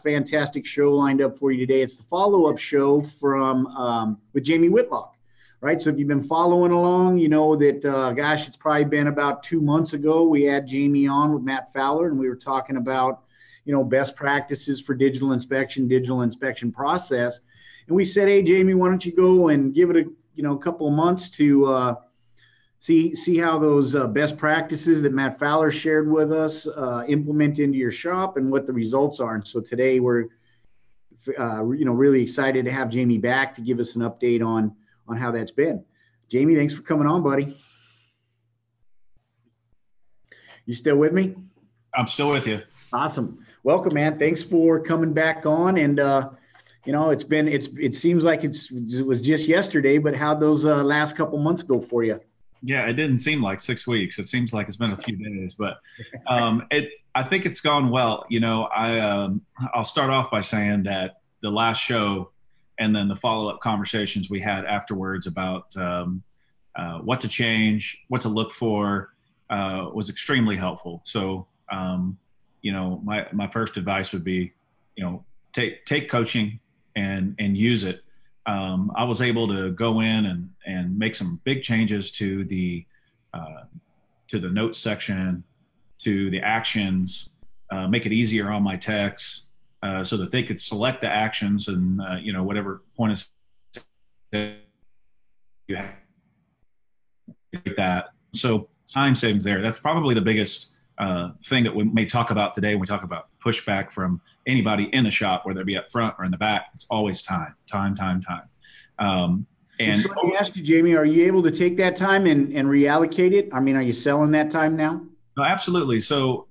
fantastic show lined up for you today. It's the follow-up show from with Jamie Whitlock, right? So if you've been following along, you know that, gosh, it's probably been about 2 months ago. We had Jamie on with Matt Fowler, and we were talking about, you know, best practices for digital inspection process. And we said, hey, Jamie, why don't you go and give it a couple of months to see how those best practices that Matt Fowler shared with us implement into your shop and what the results are. And so today we're really excited to have Jamie back to give us an update on how that's been. Jamie, thanks for coming on, buddy. You still with me? I'm still with you. Awesome. Welcome, man. Thanks for coming back on. And it seems like it was just yesterday, but how'd those last couple months go for you? Yeah, it didn't seem like 6 weeks. It seems like it's been a few days, but I think it's gone well. You know, I'll start off by saying that the last show and then the follow-up conversations we had afterwards about what to change, what to look for, was extremely helpful. So, my first advice would be, take coaching and use it. I was able to go in and make some big changes to the notes section, to the actions, make it easier on my techs, so that they could select the actions and whatever point is you have that. So time savings there. That's probably the biggest thing that we may talk about today when we talk about pushback from anybody in the shop, whether it be up front or in the back. It's always time. And so let me ask you, Jamie, are you able to take that time and reallocate it? I mean, are you selling that time now? No, absolutely. So,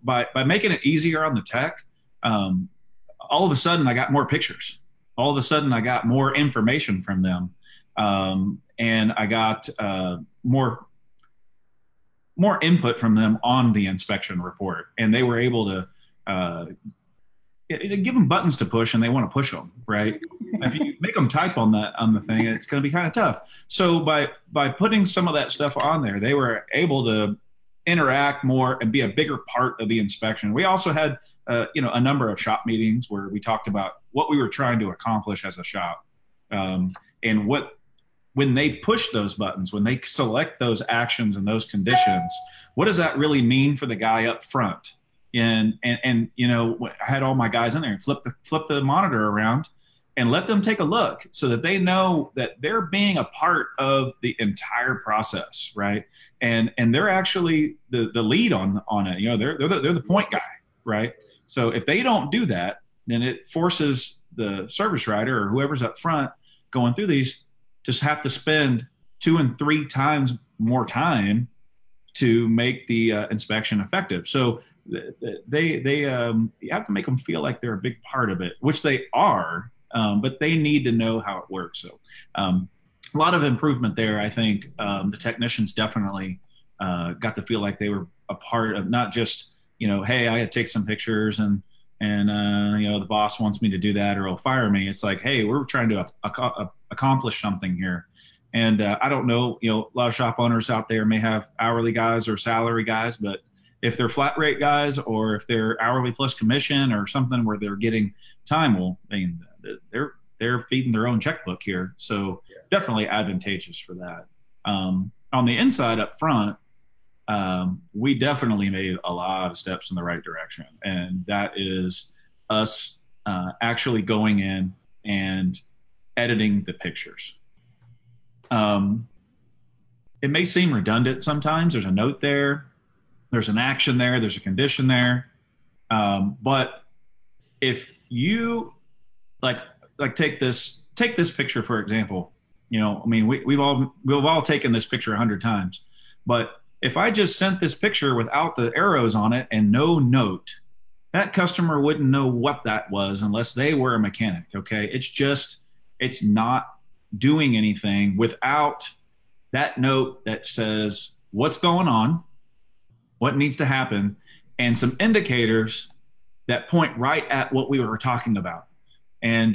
by making it easier on the tech, all of a sudden I got more pictures. All of a sudden I got more information from them. And I got more input from them on the inspection report. And they were able to give them buttons to push, and they want to push them, right? If you make them type on the thing, it's going to be kind of tough. So by putting some of that stuff on there, they were able to interact more and be a bigger part of the inspection. We also had a number of shop meetings where we talked about what we were trying to accomplish as a shop, and when they push those buttons, when they select those actions and those conditions, what does that really mean for the guy up front? And I had all my guys in there and flip the monitor around and let them take a look so that they know that they're being a part of the entire process, right? And they're actually the lead on it. They're the point guy, right? So if they don't do that, then it forces the service writer or whoever's up front going through these to have to spend 2 and 3 times more time to make the inspection effective. So you have to make them feel like they're a big part of it, which they are, but they need to know how it works. So a lot of improvement there. I think the technicians definitely got to feel like they were a part of, not just, hey, I got to take some pictures and the boss wants me to do that or he'll fire me. It's like, hey, we're trying to accomplish something here. And I don't know, a lot of shop owners out there may have hourly guys or salary guys, but if they're flat rate guys or if they're hourly plus commission or something where they're getting time, well, I mean, they're feeding their own checkbook here. So definitely advantageous for that. On the inside up front, we definitely made a lot of steps in the right direction. And that is us actually going in and editing the pictures. It may seem redundant sometimes. There's a note there. There's an action there. There's a condition there. But if you like take this picture, for example, I mean, we've all taken this picture 100 times, but if I just sent this picture without the arrows on it and no note, that customer wouldn't know what that was unless they were a mechanic. Okay. It's not doing anything without that note that says what's going on, what needs to happen, and some indicators that point right at what we were talking about. And,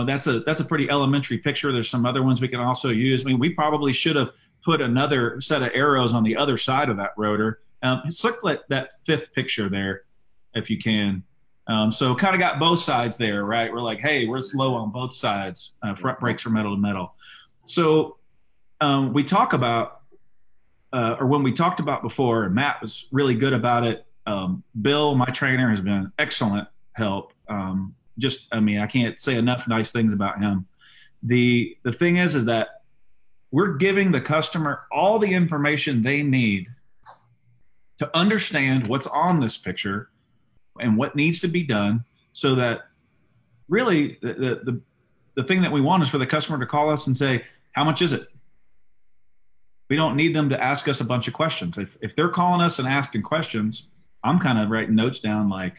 that's a pretty elementary picture. There's some other ones we can also use. I mean, we probably should have put another set of arrows on the other side of that rotor. Select that 5th picture there, if you can. So kind of got both sides there, right? We're like, hey, we're slow on both sides. Front brakes are metal to metal. So we talk about, or when we talked about before, and Matt was really good about it. Bill, my trainer, has been excellent help. I mean, I can't say enough nice things about him. The thing is that we're giving the customer all the information they need to understand what's on this picture and what needs to be done, so that really the thing that we want is for the customer to call us and say, how much is it? We don't need them to ask us a bunch of questions. If they're calling us and asking questions, I'm kind of writing notes down like,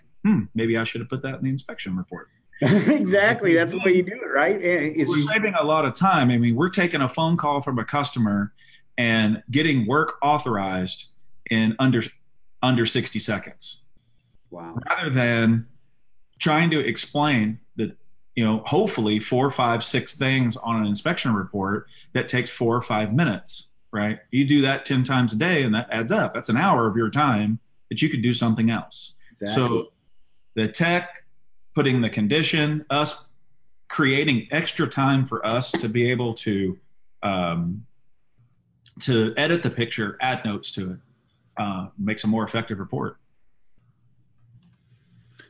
maybe I should have put that in the inspection report. Exactly. That's the way you do it, right? We're saving a lot of time. I mean, we're taking a phone call from a customer and getting work authorized in under 60 seconds. Wow. Rather than trying to explain that, hopefully 4, 5, 6 things on an inspection report that takes 4 or 5 minutes, right? You do that 10 times a day and that adds up. That's an hour of your time that you could do something else. Exactly. So the tech, putting the condition, us creating extra time for us to be able to edit the picture, add notes to it, makes a more effective report.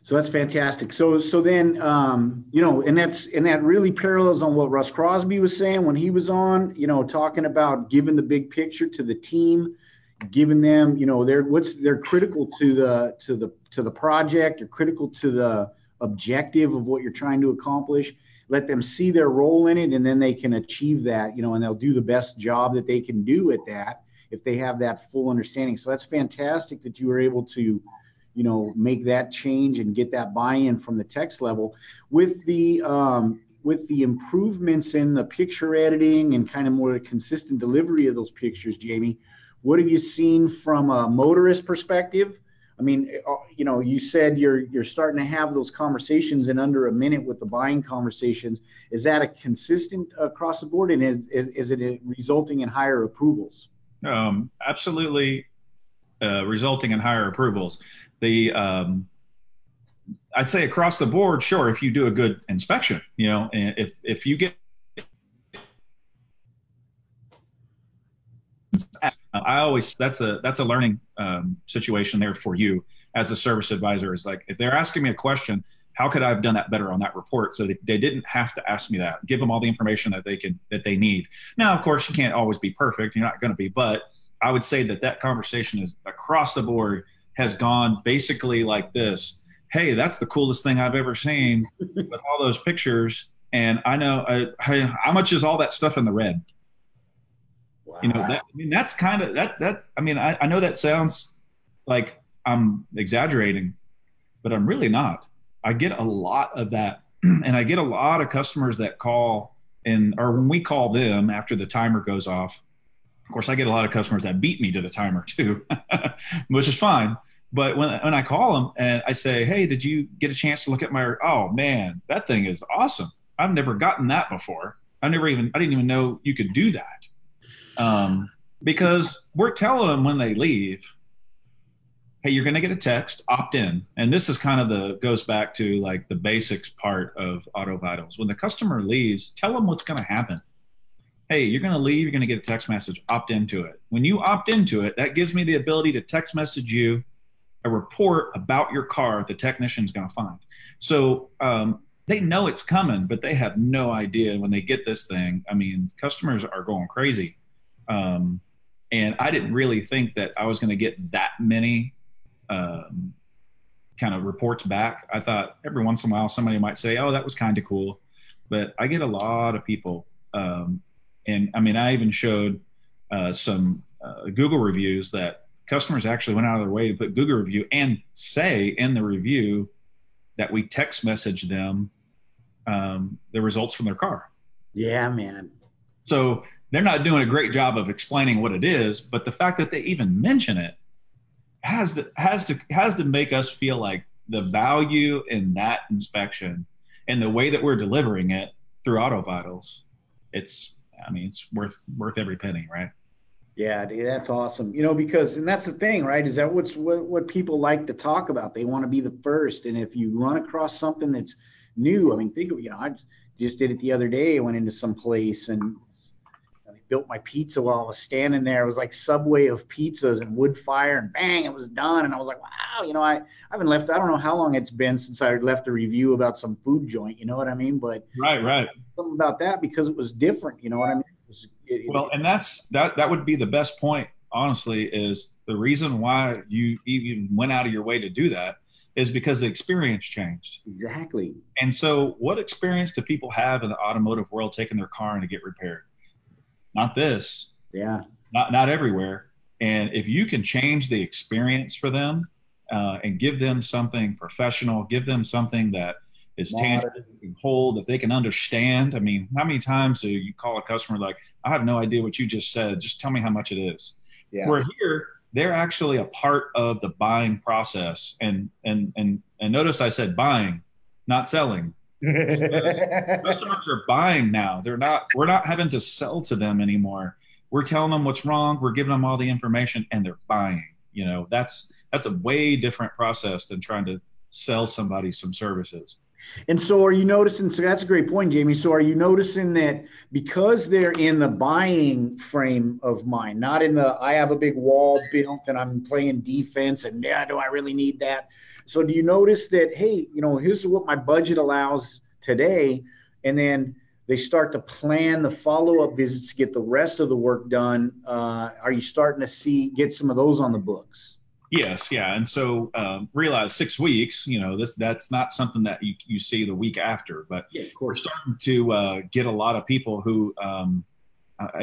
So that's fantastic. So then, and that really parallels on what Russ Crosby was saying when he was on, talking about giving the big picture to the team, giving them, they're critical to the project, or critical to the objective of what you're trying to accomplish. Let them see their role in it, and then they can achieve that, and they'll do the best job that they can do at that if they have that full understanding. So that's fantastic that you were able to, make that change and get that buy-in from the text level. With the improvements in the picture editing and kind of more consistent delivery of those pictures, Jamie, what have you seen from a motorist perspective? I mean, you said you're starting to have those conversations in under a minute with the buying conversations. Is that a consistent across the board, and is it resulting in higher approvals? Absolutely, resulting in higher approvals. I'd say across the board, sure, if you do a good inspection, and if you get, that's a learning situation there for you as a service advisor. Is like, if they're asking me a question, how could I have done that better on that report, so that they didn't have to ask me that? Give them all the information that they need. Now, of course, you can't always be perfect. You're not going to be, but I would say that conversation is across the board has gone basically like this. Hey, that's the coolest thing I've ever seen with all those pictures. And I know how much is all that stuff in the red? Wow. That's kind of that. I mean, I know that sounds like I'm exaggerating, but I'm really not. I get a lot of that. And I get a lot of customers that call or when we call them after the timer goes off. Of course, I get a lot of customers that beat me to the timer too, which is fine. But when I call them and I say, hey, did you get a chance to look at oh man, that thing is awesome. I've never gotten that before. I didn't even know you could do that. Because we're telling them when they leave, hey, you're going to get a text, opt in. And this is kind of goes back to like the basics part of Auto Vitals. When the customer leaves, tell them what's going to happen. Hey, you're going to leave, you're going to get a text message, opt into it. When you opt into it, that gives me the ability to text message you a report about your car the technician's going to find. So they know it's coming, but they have no idea when they get this thing. I mean, customers are going crazy. And I didn't really think that I was going to get that many kind of reports back. I thought every once in a while somebody might say, oh, that was kind of cool. But I get a lot of people. And I mean, I even showed some Google reviews that customers actually went out of their way to put Google review and say in the review that we text message them the results from their car. Yeah, man. So they're not doing a great job of explaining what it is, but the fact that they even mention it has to make us feel like the value in that inspection and the way that we're delivering it through Auto Vitals. It's worth every penny, right? Yeah, dude, that's awesome. You know, because and that's the thing, right? Is that what people like to talk about? They want to be the first. And if you run across something that's new, I mean, think of, I just did it the other day. I went into some place and they built my pizza while I was standing there. It was like Subway of pizzas and wood fire, and bang, it was done. And I was like, wow, I haven't left. I don't know how long it's been since I left a review about some food joint. You know what I mean? But Right, right. something about that because it was different. You know what I mean? Well, and that would be the best point, honestly, is the reason why you even went out of your way to do that is because the experience changed. Exactly. And so what experience do people have in the automotive world taking their car in to get repaired? Not this, Yeah. not everywhere. And if you can change the experience for them and give them something professional, give them something that is tangible, they can hold, that they can understand. I mean, how many times do you call a customer like, I have no idea what you just said. Just tell me how much it is. Yeah. Where here, they're actually a part of the buying process. And notice I said buying, not selling. Customers are buying now. We're not having to sell to them anymore. We're telling them what's wrong. We're giving them all the information and they're buying. That's a way different process than trying to sell somebody some services. And so are you noticing, so that's a great point, Jamie. So are you noticing that because they're in the buying frame of mind, not in the, I have a big wall built and I'm playing defense and yeah, do I really need that? So do you notice that, hey, here's what my budget allows today. And then they start to plan the follow-up visits to get the rest of the work done. Are you starting to get some of those on the books? Yes, yeah, and so realize 6 weeks. That's not something that you see the week after, but yeah, of we're course. starting to get a lot of people who. I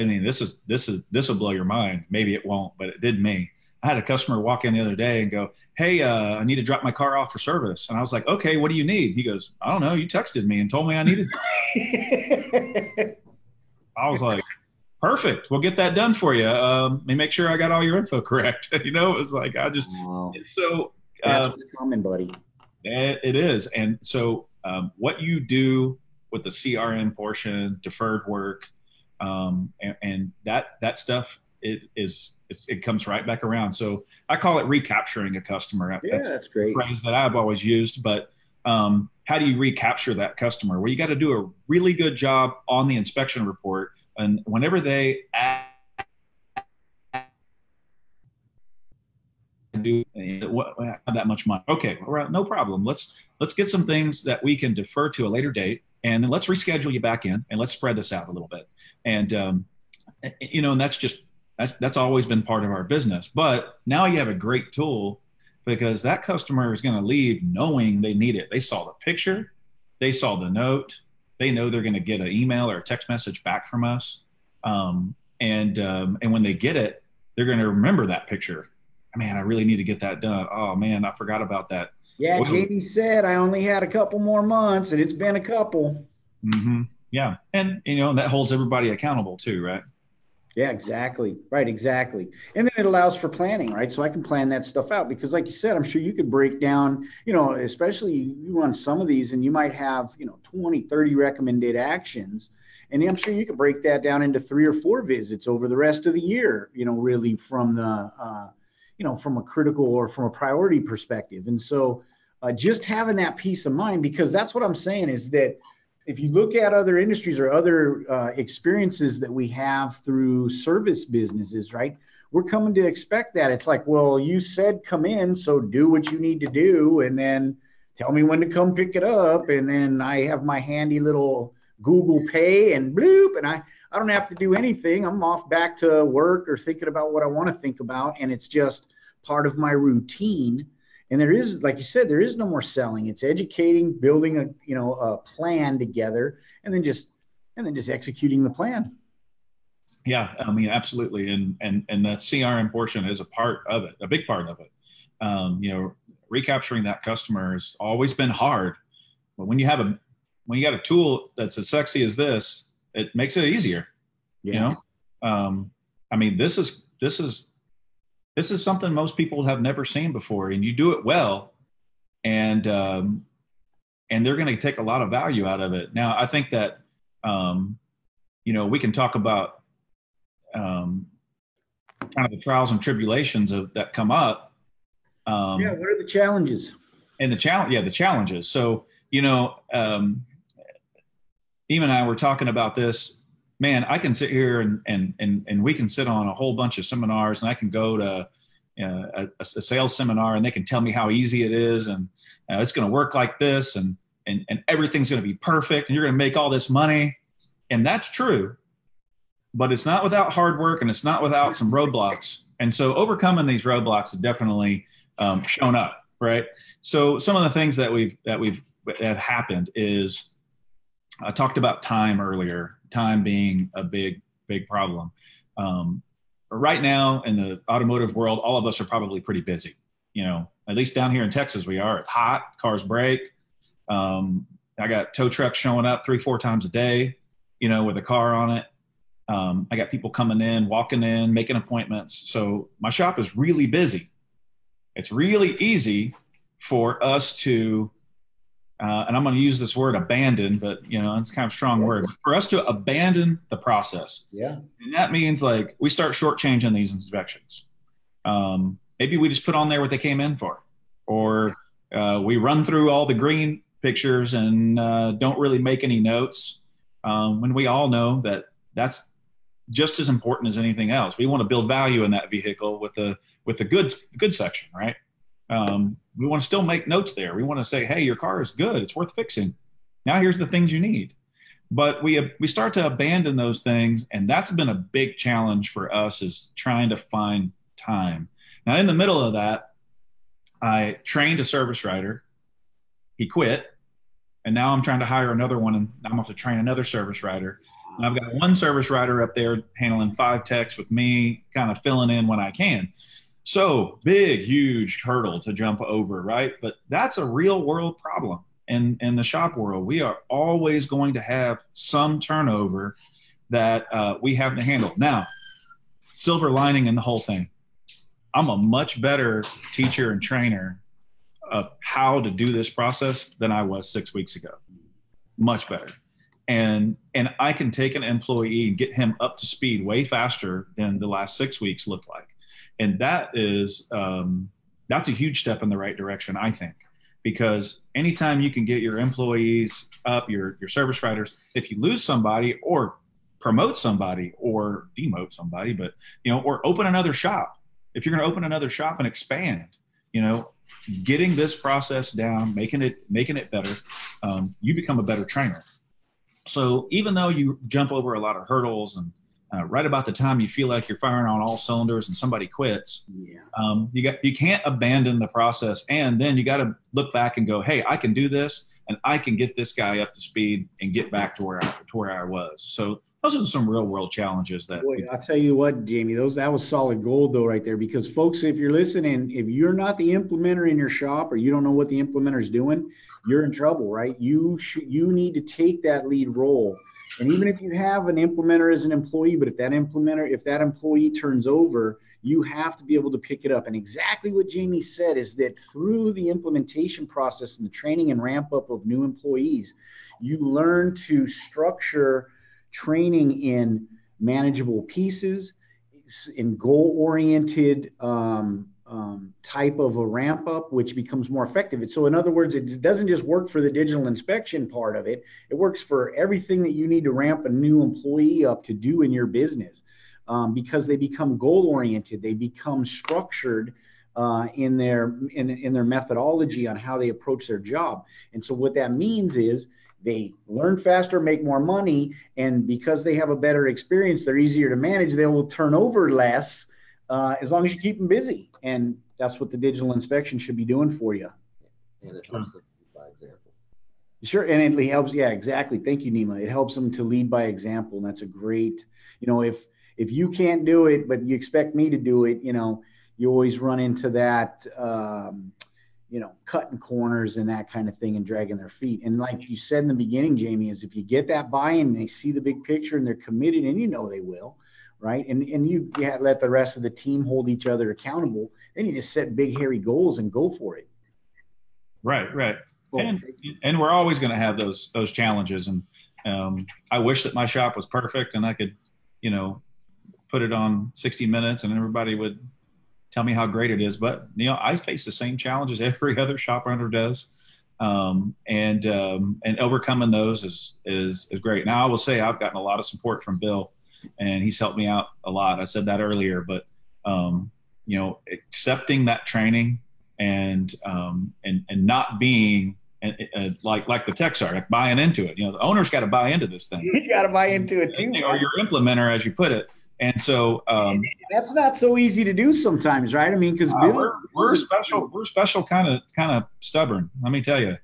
mean, this will blow your mind. Maybe it won't, but it did me. I had a customer walk in the other day and go, "Hey, I need to drop my car off for service," and I was like, "Okay, what do you need?" He goes, "I don't know. You texted me and told me I needed." I was like, perfect. We'll get that done for you. And make sure I got all your info correct. It was like, Wow. so That's what's coming, buddy. it is. And so what you do with the CRM portion, deferred work, and that stuff, it comes right back around. So I call it recapturing a customer. Yeah, that's great. A phrase that I've always used, but how do you recapture that customer? Well, you got to do a really good job on the inspection report. And whenever they do have that much money, okay, no problem. Let's get some things that we can defer to a later date, and then let's reschedule you back in, and let's spread this out a little bit. And and that's always been part of our business. But now you have a great tool because that customer is going to leave knowing they need it. They saw the picture, they saw the note. They know they're going to get an email or a text message back from us. And when they get it, they're going to remember that picture. Man, I really need to get that done. Oh man, I forgot about that. Yeah, Jamie said I only had a couple more months, and it's been a couple. Mm-hmm. Yeah, and that holds everybody accountable too, right? Yeah, exactly. Right, exactly. And then it allows for planning, right? So I can plan that stuff out because, like you said, I'm sure you could break down, especially you run some of these and you might have, 20, 30 recommended actions. And I'm sure you could break that down into 3 or 4 visits over the rest of the year, really from from a critical or from a priority perspective. And so just having that peace of mind, because that's what I'm saying is that if you look at other industries or other experiences that we have through service businesses, right? We're coming to expect that. It's like, well, you said come in, so do what you need to do, and then tell me when to come pick it up. And then I have my handy little Google Pay and bloop, and I don't have to do anything. I'm off back to work or thinking about what I want to think about, and it's just part of my routine. And there is, like you said, there is no more selling. It's educating, building a plan together, and then just executing the plan. Yeah, I mean, absolutely. And that CRM portion is a part of it, a big part of it. Recapturing that customer has always been hard, but when you got a tool that's as sexy as this, it makes it easier. Yeah. I mean, this is something most people have never seen before, and you do it well, and they're going to take a lot of value out of it. Now, I think that we can talk about kind of the trials and tribulations that come up. Yeah. What are the challenges? And the challenges. So, Eve and I were talking about this. Man, I can sit here and we can sit on a whole bunch of seminars, and I can go to a sales seminar, and they can tell me how easy it is, and it's going to work like this, and everything's going to be perfect, and you're going to make all this money. And that's true, but it's not without hard work, and it's not without some roadblocks. And so overcoming these roadblocks have definitely shown up, right? So some of the things that have happened is, I talked about time earlier, time being a big problem. Right now in the automotive world, all of us are probably pretty busy. At least down here in Texas, we are. It's hot, cars break. I got tow trucks showing up 3-4 times a day, with a car on it. I got people coming in, walking in, making appointments. So my shop is really busy. It's really easy for us to, and I'm going to use this word abandon, but it's kind of a strong word, for us to abandon the process. Yeah. And that means like we start shortchanging these inspections. Maybe we just put on there what they came in for, or we run through all the green pictures and don't really make any notes. When we all know that that's just as important as anything else. We want to build value in that vehicle with the good section, right? We want to still make notes there. We want to say, hey, your car is good. It's worth fixing. Now here's the things you need. But we start to abandon those things, and that's been a big challenge for us, is trying to find time. Now, in the middle of that, I trained a service writer. He quit, and now I'm trying to hire another one, and I'm going to have to train another service writer. And I've got one service writer up there handling 5 techs with me, kind of filling in when I can. So big, huge hurdle to jump over, right? But that's a real world problem. In the shop world, we are always going to have some turnover that we have to handle. Now, silver lining in the whole thing, I'm a much better teacher and trainer of how to do this process than I was 6 weeks ago. Much better. And I can take an employee and get him up to speed way faster than the last 6 weeks looked like. And that is, that's a huge step in the right direction, I think, because anytime you can get your employees up, your service writers, if you lose somebody or promote somebody or demote somebody, but, or open another shop, if you're going to open another shop and expand, getting this process down, making it better, you become a better trainer. So even though you jump over a lot of hurdles and right about the time you feel like you're firing on all cylinders and somebody quits, you can't abandon the process. And then you got to look back and go, hey, I can do this, and I can get this guy up to speed and get back to where I was. So those are some real world challenges that. Boy, I'll tell you what, Jamie, that was solid gold though, right there. Because folks, if you're listening, if you're not the implementer in your shop, or you don't know what the implementer is doing, you're in trouble, right? You need to take that lead role. And even if you have an implementer as an employee, but if that employee turns over, you have to be able to pick it up. And exactly what Jamie said is that through the implementation process and the training and ramp up of new employees, you learn to structure training in manageable pieces, in goal-oriented type of a ramp up, which becomes more effective. So in other words, it doesn't just work for the digital inspection part of it. It works for everything that you need to ramp a new employee up to do in your business, because they become goal-oriented. They become structured in their methodology on how they approach their job. And so what that means is they learn faster, make more money, and because they have a better experience, they're easier to manage. They will turn over less as long as you keep them busy. And that's what the digital inspection should be doing for you. And it helps them lead by example. Sure, and it helps. Yeah, exactly. Thank you, Nima. It helps them to lead by example, and that's a great. If you can't do it, but you expect me to do it, you always run into that. Cutting corners and that kind of thing and dragging their feet. And like you said in the beginning, Jamie, is if you get that buy-in and they see the big picture and they're committed, and they will, right? And you let the rest of the team hold each other accountable. Then you just set big, hairy goals and go for it. Right. Well, and we're always going to have those challenges. And I wish that my shop was perfect and I could, put it on 60 Minutes, and everybody would tell me how great it is. But I face the same challenges every other shop owner does, and overcoming those is great. Now, I will say I've gotten a lot of support from Bill, and he's helped me out a lot. I said that earlier, but accepting that training and not being like the techs are, like buying into it. The owner's got to buy into this thing. You got to buy into it too, or your implementer, as you put it. And so that's not so easy to do sometimes, right? I mean, because we're special kind of stubborn. Let me tell you.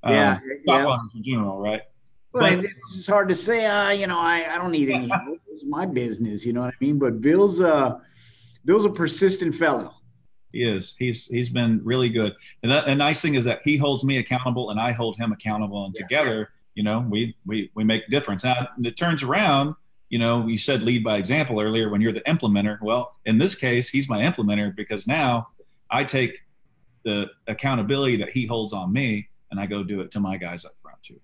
Yeah. Shop owners in general, right? But it's hard to say. I don't need any help. It's my business. You know what I mean? But Bill's a persistent fellow. He is. He's been really good. And the nice thing is that he holds me accountable and I hold him accountable. And together, we make a difference. Now it turns around. You said lead by example earlier when you're the implementer. Well, in this case, he's my implementer because now I take the accountability that he holds on me and I go do it to my guys up front too.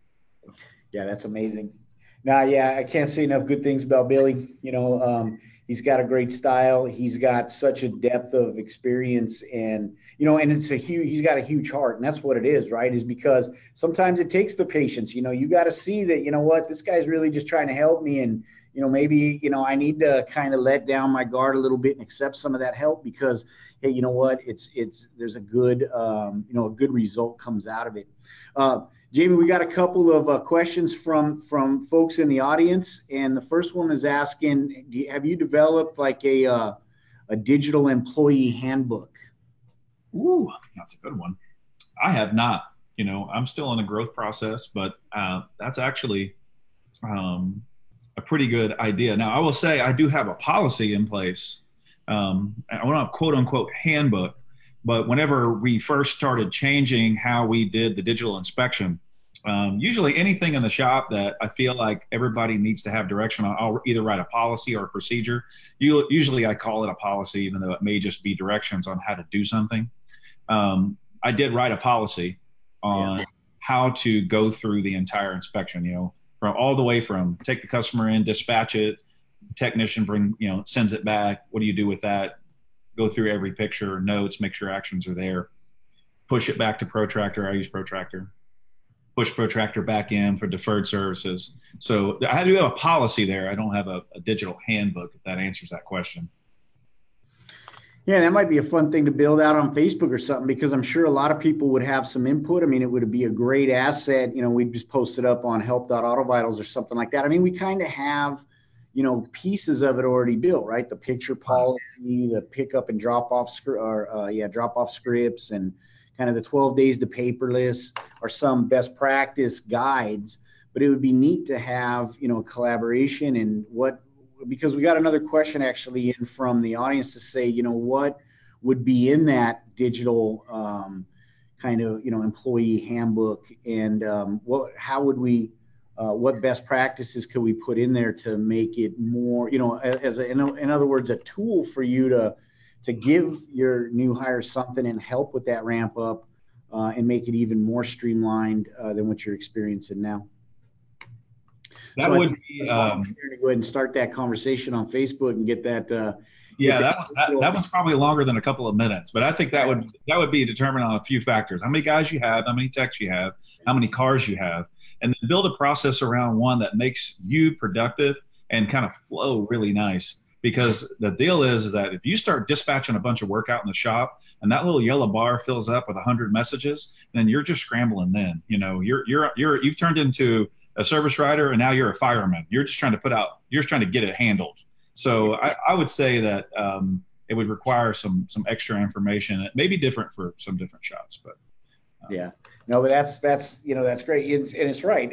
Yeah, that's amazing. Now, I can't say enough good things about Billy. He's got a great style. He's got such a depth of experience and he's got a huge heart, and that's what it is, right? Is because sometimes it takes the patience. You got to see that, this guy's really just trying to help me, and maybe, I need to kind of let down my guard a little bit and accept some of that help because, hey, you know what? There's a good, a good result comes out of it. Jamie, we got a couple of questions from folks in the audience. And the first one is asking, have you developed like a digital employee handbook? Ooh, that's a good one. I have not. I'm still in a growth process, but that's actually a pretty good idea. Now, I will say I do have a policy in place. I don't have a quote unquote handbook, but whenever we first started changing how we did the digital inspection, usually anything in the shop that I feel like everybody needs to have direction on, I'll either write a policy or a procedure. Usually I call it a policy, even though it may just be directions on how to do something. I did write a policy on how to go through the entire inspection, from all the way from take the customer in, dispatch it, technician sends it back. What do you do with that? Go through every picture, notes, make sure actions are there. Push it back to Protractor. I use Protractor. Push Protractor back in for deferred services. So I do have a policy there. I don't have a digital handbook, if that answers that question. Yeah, that might be a fun thing to build out on Facebook or something, because I'm sure a lot of people would have some input. I mean, it would be a great asset. We'd just post it up on help.autovitals or something like that. I mean, we kind of have, pieces of it already built, right? The picture policy, the pickup and drop off scripts, and kind of the 12 days to paperless or some best practice guides. But it would be neat to have, collaboration and because we got another question actually in from the audience to say, what would be in that digital kind of, employee handbook, and how would we, what best practices could we put in there to make it more, in other words, a tool for you to give your new hire something and help with that ramp up and make it even more streamlined than what you're experiencing now. That would be go ahead and start that conversation on Facebook and get that. That one's probably longer than a couple of minutes, but I think that would be determined on a few factors: how many guys you have, how many techs you have, how many cars you have, and then build a process around one that makes you productive and kind of flow really nice. Because the deal is that if you start dispatching a bunch of work out in the shop and that little yellow bar fills up with 100 messages, then you're just scrambling. Then you've turned into a service writer, and now you're a fireman. You're just trying to get it handled. So I would say that it would require some extra information. It may be different for some different shops, but but that's great, and it's right.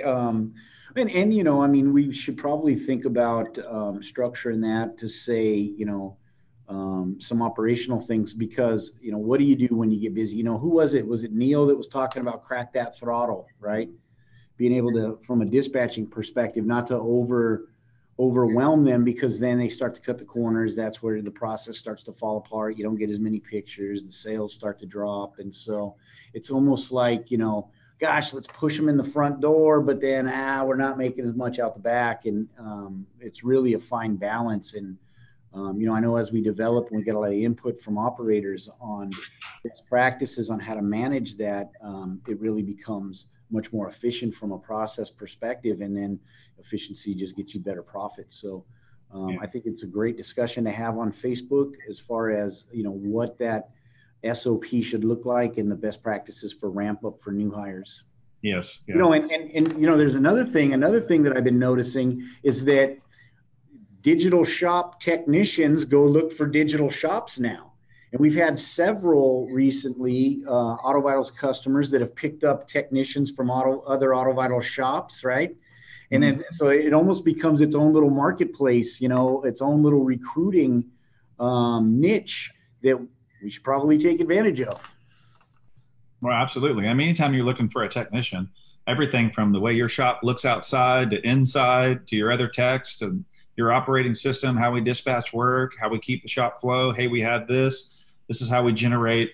And we should probably think about structuring that to say, some operational things, because, what do you do when you get busy? Who was it? Was it Neil that was talking about crack that throttle, right? Being able to, from a dispatching perspective, not to overwhelm them, because then they start to cut the corners. That's where the process starts to fall apart. You don't get as many pictures. The sales start to drop. And so it's almost like, gosh, let's push them in the front door, but then, we're not making as much out the back. And it's really a fine balance. And I know as we develop and we get a lot of input from operators on best practices on how to manage that, it really becomes much more efficient from a process perspective, and then efficiency just gets you better profits. So I think it's a great discussion to have on Facebook as far as, what that SOP should look like and the best practices for ramp up for new hires. Yes. Yeah. And there's another thing that I've been noticing is that digital shop technicians go look for digital shops now. And we've had several recently AutoVitals customers that have picked up technicians from other AutoVitals shops, right? And then so it almost becomes its own little marketplace, its own little recruiting niche that we should probably take advantage of. Well, absolutely. I mean, anytime you're looking for a technician, everything from the way your shop looks outside to inside to your other techs to your operating system, how we dispatch work, how we keep the shop flow. Hey, we had this. This is how we generate,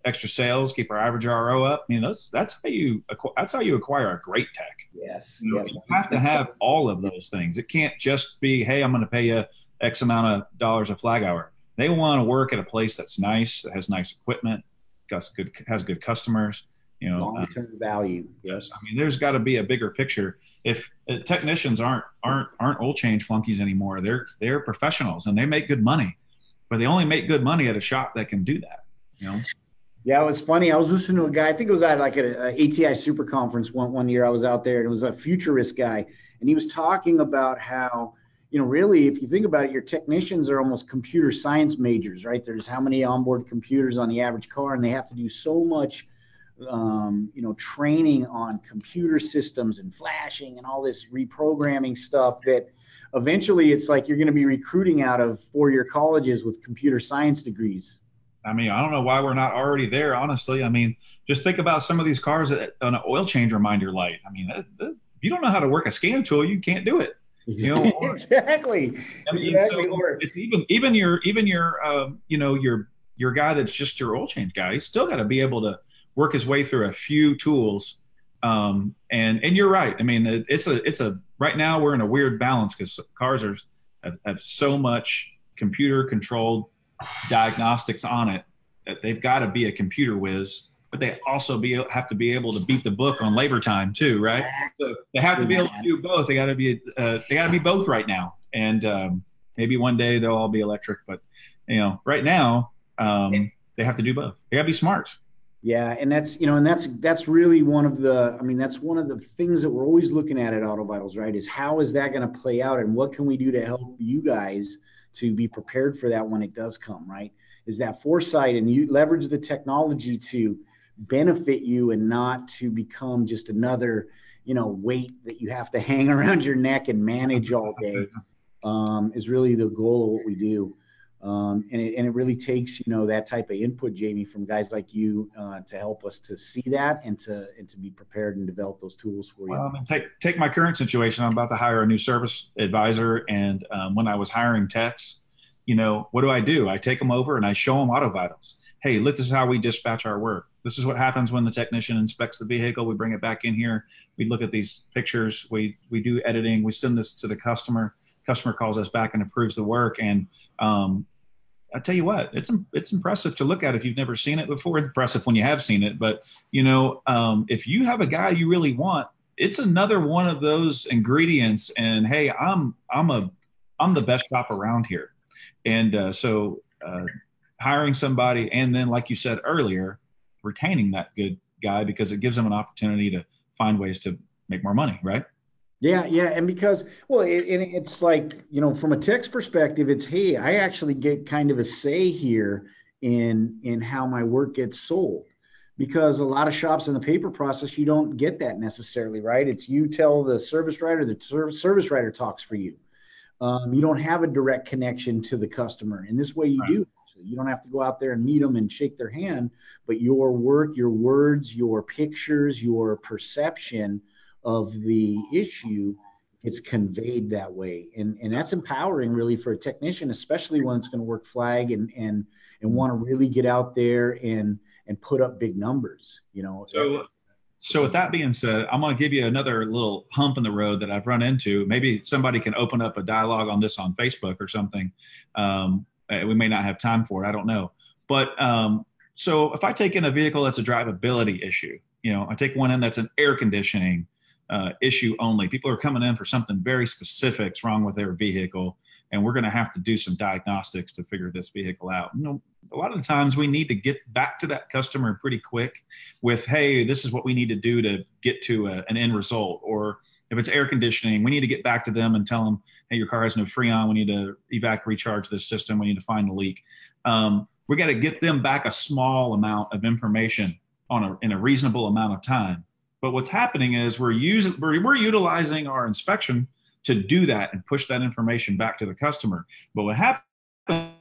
extra sales, keep our average RO up. I mean, that's how you acquire a great tech. Yes. You have to have all of those things. It can't just be, hey, I'm going to pay you X amount of dollars a flag hour. They want to work at a place that's nice, that has nice equipment, has good customers. Long-term value. Yes. I mean, there's got to be a bigger picture. If technicians aren't oil change flunkies anymore, they're professionals and they make good money, but they only make good money at a shop that can do that. Yeah, it was funny. I was listening to a guy. I think it was at like an ATI Super Conference one year. I was out there, and it was a futurist guy, and he was talking about how, really, if you think about it, your technicians are almost computer science majors, right? There's how many onboard computers on the average car, and they have to do so much training on computer systems and flashing and all this reprogramming stuff that eventually it's like you're going to be recruiting out of four-year colleges with computer science degrees. I mean, I don't know why we're not already there, honestly. I mean, just think about some of these cars that an oil change reminder light. I mean, if you don't know how to work a scan tool, you can't do it. Exactly. I mean, exactly. So it's even your guy that's just your oil change guy. He's still got to be able to work his way through a few tools. And you're right. I mean, it's a right now we're in a weird balance because cars have so much computer controlled diagnostics on it that they've got to be a computer whiz, but they also have to be able to beat the book on labor time too, right? So they have to be able to do both. They got to be both right now, and maybe one day they'll all be electric. But right now they have to do both. They got to be smart. Yeah, and that's really one of the things that we're always looking at AutoVitals, right? Is how is that going to play out, and what can we do to help you guys to be prepared for that when it does come, right? Is that foresight, and you leverage the technology to benefit you and not to become just another, weight that you have to hang around your neck and manage all day, is really the goal of what we do. And it really takes, that type of input, Jamie, from guys like you to help us to see that and to be prepared and develop those tools for you. Well, take my current situation. I'm about to hire a new service advisor. And when I was hiring techs, what do? I take them over and I show them AutoVitals. Hey, this is how we dispatch our work. This is what happens when the technician inspects the vehicle. We bring it back in here. We look at these pictures. We do editing. We send this to the customer. Customer calls us back and approves the work. And I tell you what, it's impressive to look at if you've never seen it before. It's impressive when you have seen it, but if you have a guy you really want, it's another one of those ingredients. And hey, I'm the best shop around here, and so hiring somebody, and then like you said earlier, retaining that good guy because it gives them an opportunity to find ways to make more money, right? Yeah. And because, it's like, from a tech's perspective, it's, hey, I actually get kind of a say here in how my work gets sold, because a lot of shops in the paper process, you don't get that necessarily, right? It's you tell the service writer, the service writer talks for you. You don't have a direct connection to the customer. In this way you do. You don't have to go out there and meet them and shake their hand, but your work, your words, your pictures, your perception of the issue, it's conveyed that way. And that's empowering really for a technician, especially when it's going to work flag and want to really get out there and put up big numbers, So with that being said, I'm going to give you another little hump in the road that I've run into. Maybe somebody can open up a dialogue on this on Facebook or something. We may not have time for it. I don't know. But so if I take in a vehicle that's a drivability issue, I take one in that's an air conditioning issue only. People are coming in for something very specific wrong with their vehicle, and we're going to have to do some diagnostics to figure this vehicle out. A lot of the times we need to get back to that customer pretty quick with, hey, this is what we need to do to get to an end result. Or if it's air conditioning, we need to get back to them and tell them, hey, your car has no Freon. We need to recharge this system. We need to find the leak. We got to get them back a small amount of information in a reasonable amount of time. But what's happening is we're utilizing our inspection to do that and push that information back to the customer. But what happens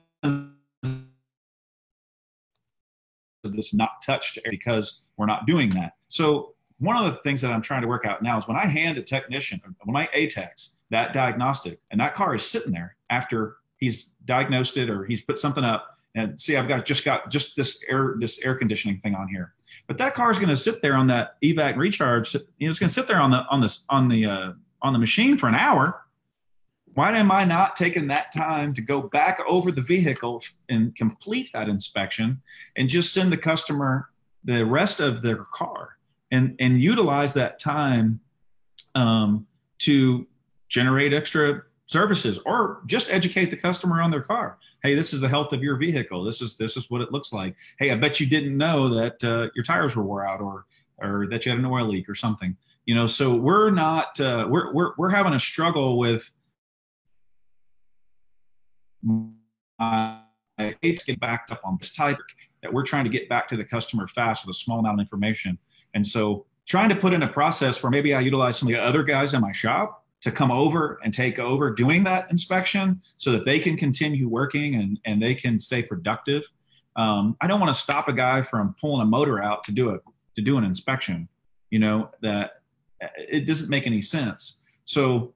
is this not touched because we're not doing that. So one of the things that I'm trying to work out now is when I hand a technician, when I ATEX that diagnostic, and that car is sitting there after he's diagnosed it or he's put something up, and see, I've just got this air conditioning thing on here. But that car is going to sit there on that evac recharge. It's going to sit there on the machine for an hour. Why am I not taking that time to go back over the vehicle and complete that inspection and just send the customer the rest of their car and utilize that time to generate extra services or just educate the customer on their car? Hey, this is the health of your vehicle. This is what it looks like. Hey, I bet you didn't know that your tires were wore out or that you had an oil leak or something. So we're not we're having a struggle with it's getting backed up on this type that we're trying to get back to the customer fast with a small amount of information. And so trying to put in a process where maybe I utilize some of the other guys in my shop to come over and take over doing that inspection so that they can continue working and they can stay productive. I don't want to stop a guy from pulling a motor out to do an inspection, that it doesn't make any sense. So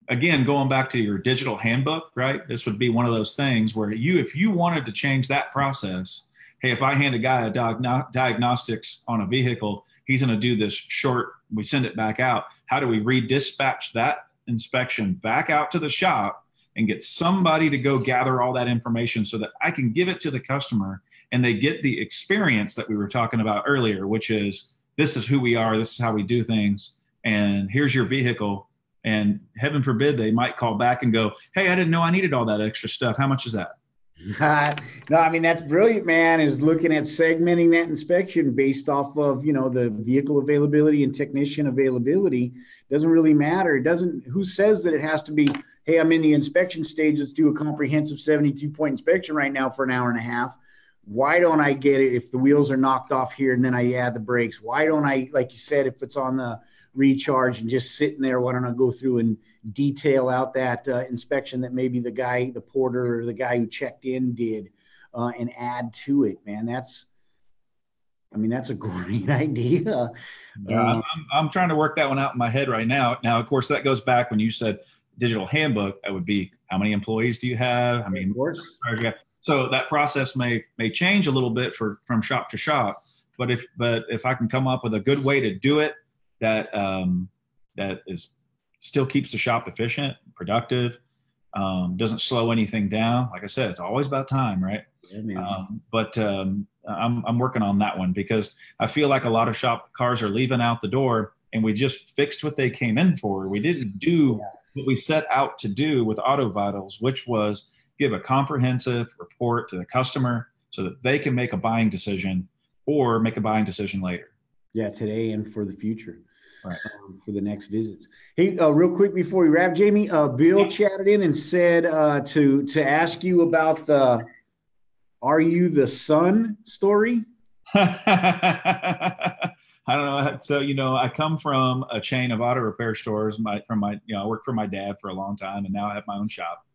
again, going back to your digital handbook, right? This would be one of those things where if you wanted to change that process, hey, if I hand a guy a diagnostics on a vehicle, he's going to do this short, we send it back out. How do we redispatch that inspection back out to the shop and get somebody to go gather all that information so that I can give it to the customer and they get the experience that we were talking about earlier, which is this is who we are, this is how we do things, and here's your vehicle. And heaven forbid they might call back and go, hey, I didn't know I needed all that extra stuff. How much is that? No, I mean, that's brilliant, man, is looking at segmenting that inspection based off of, the vehicle availability and technician availability. Doesn't really matter. Who says that it has to be, hey, I'm in the inspection stage, let's do a comprehensive 72-point inspection right now for an hour and a half. Why don't I get it if the wheels are knocked off here and then I add the brakes? Why don't I, like you said, if it's on the recharge and just sitting there, why don't I go through and detail out that inspection that maybe the porter or the guy who checked in did and add to it, man. That's a great idea. I'm trying to work that one out in my head right now. Now, of course, that goes back when you said digital handbook, that would be how many employees do you have? I mean, so that process may change a little bit from shop to shop, but if I can come up with a good way to do it that still keeps the shop efficient, productive, doesn't slow anything down. Like I said, it's always about time, right? Yeah, but I'm working on that one because I feel like a lot of shop cars are leaving out the door and we just fixed what they came in for. We didn't do what we set out to do with Auto Vitals, which was give a comprehensive report to the customer so that they can make a buying decision or make a buying decision later. Yeah, today and for the future. Right. For the next visits. Hey, real quick before we wrap, Jamie, Bill chatted in and said to ask you about the "Are You the Sun" story. I don't know. So I come from a chain of auto repair stores. I worked for my dad for a long time, and now I have my own shop.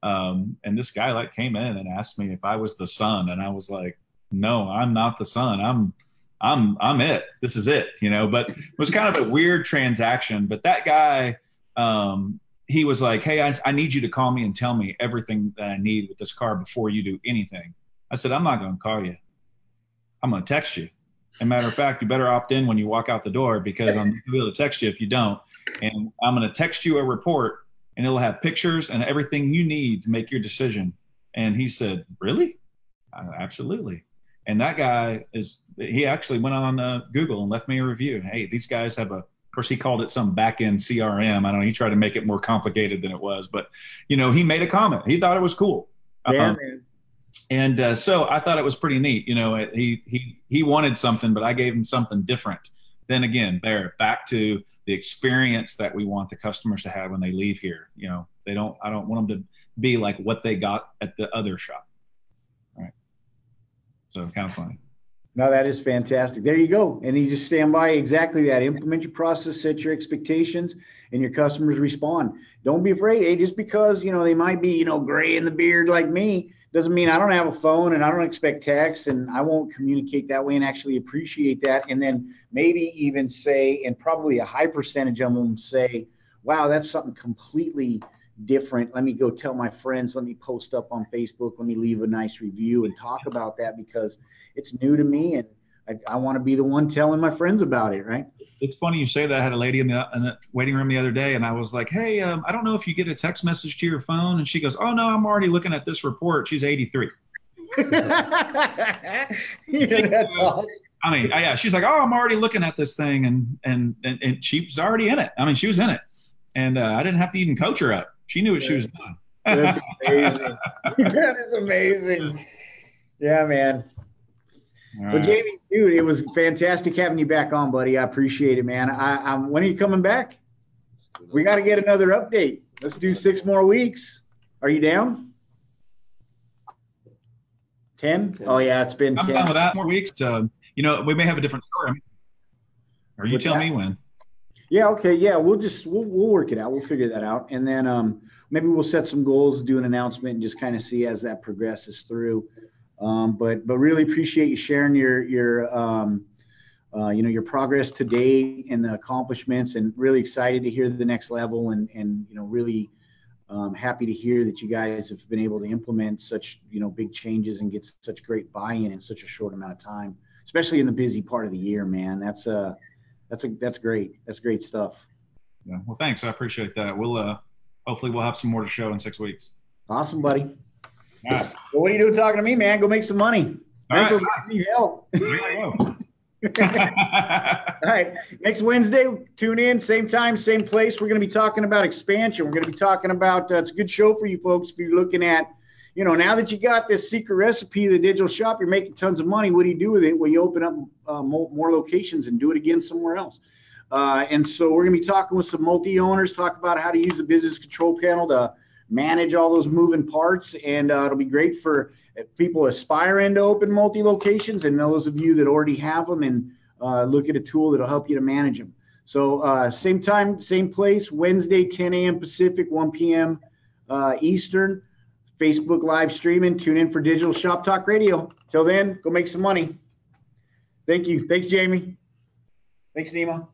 And this guy came in and asked me if I was the sun, and I was like, "No, I'm not the sun. I'm it. This is it," but it was kind of a weird transaction. But that guy, he was like, "Hey, I need you to call me and tell me everything that I need with this car before you do anything." I said, "I'm not going to call you. I'm going to text you." And matter of fact, you better opt in when you walk out the door, because I'm going to be able to text you if you don't. And I'm going to text you a report, and it'll have pictures and everything you need to make your decision. And he said, really? Absolutely. And that guy he actually went on Google and left me a review. Hey, these guys have of course, he called it some back-end CRM. I don't know. He tried to make it more complicated than it was, but he made a comment. He thought it was cool. Yeah, man. And so I thought it was pretty neat. He wanted something, but I gave him something different. Then again, back to the experience that we want the customers to have when they leave here. I don't want them to be like what they got at the other shop. All right. So kind of funny. No, that is fantastic. There you go. And you just stand by exactly that. Implement your process, set your expectations, and your customers respond. Don't be afraid. Hey, just because, they might be, gray in the beard like me, doesn't mean I don't have a phone and I don't expect text, and I won't communicate that way and actually appreciate that. And then maybe even say, and probably a high percentage of them say, wow, that's something completely different. Let me go tell my friends. Let me post up on Facebook. Let me leave a nice review and talk about that, because it's new to me, and I want to be the one telling my friends about it, right? It's funny you say that. I had a lady in the waiting room the other day, and I was like, hey, I don't know if you get a text message to your phone. And she goes, oh, no, I'm already looking at this report. She's 83. Yeah, that's awesome. I mean, yeah, she's like, oh, I'm already looking at this thing. And she was already in it. I mean, she was in it. And I didn't have to even coach her up. She knew what she was doing. That's amazing. That is amazing. Yeah, man. Right. Well, Jamie, dude, it was fantastic having you back on, buddy. I appreciate it, man. When are you coming back? We got to get another update. Let's do 6 more weeks. Are you down? 10? Oh, yeah, it's been 10. I'm done with that. More weeks. We may have a different story. Or you tell me when. Yeah, okay. Yeah, we'll work it out. We'll figure that out. And then maybe we'll set some goals, do an announcement, and just kind of see as that progresses through. But really appreciate you sharing your progress today and the accomplishments, and really excited to hear the next level, and really happy to hear that you guys have been able to implement such big changes and get such great buy-in in such a short amount of time, especially in the busy part of the year, man. That's great. That's great stuff. Yeah. Well, thanks. I appreciate that. We'll hopefully we'll have some more to show in 6 weeks. Awesome, buddy. All right. Well, what are you doing talking to me, man? Go make some money. All right. Need help. All right. Next Wednesday, tune in, same time, same place. We're going to be talking about expansion. We're going to be talking about, it's a good show for you folks if you're looking at, now that you got this secret recipe of the digital shop, you're making tons of money. What do you do with it? Well, you open up more locations and do it again somewhere else. And so we're going to be talking with some multi-owners, talk about how to use the business control panel to manage all those moving parts. And it'll be great for people aspiring to open multi-locations, and those of you that already have them, and look at a tool that'll help you to manage them. So same time, same place, Wednesday, 10 a.m. Pacific, 1 p.m. Eastern. Facebook live streaming. Tune in for Digital Shop Talk Radio. Till then, go make some money. Thank you. Thanks, Jamie. Thanks, Nima.